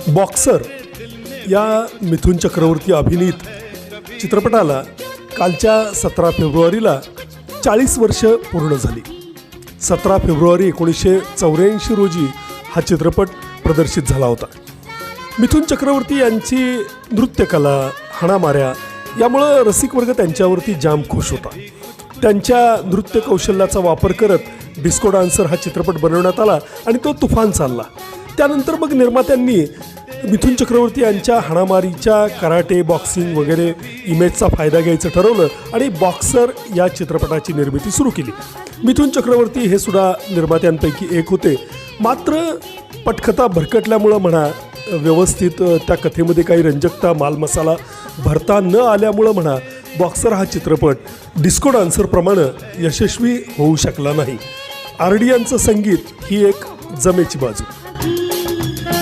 Boxer या मिथुन चक्रवर्ती अभिनीत चित्रपटाला कालच्या 17 फेब्रुवारीला 40 वर्ष पूर्ण झाली. 17 फेब्रुवारी 1984 रोजी हा चित्रपट प्रदर्शित झाला होता. मिथुन चक्रवर्ती यांची नृत्यकला, हाणामाऱ्या यामुळं रसिक वर्ग त्यांच्यावरती जाम खुश होता. त्यांच्या नृत्य कौशल्याचा वापर करत डिस्को डान्सर हा चित्रपट बनवण्यात आला आणि तो तुफान चालला. त्यानंतर मग निर्मात्यांनी मिथुन चक्रवर्ती यांच्या हाणामारीच्या, कराटे, बॉक्सिंग वगैरे इमेजचा फायदा घ्यायचं ठरवलं आणि बॉक्सर या चित्रपटाची निर्मिती सुरू केली. मिथुन चक्रवर्ती हे सुद्धा निर्मात्यांपैकी एक होते. मात्र पटकथा भरकटल्यामुळं म्हणा, व्यवस्थित त्या कथेमध्ये काही रंजकता, मालमसाला भरता न आल्यामुळं म्हणा, बॉक्सर हा चित्रपट डिस्को डान्सरप्रमाणे यशस्वी होऊ शकला नाही. RD यांचं संगीत ही एक जमेची बाजू.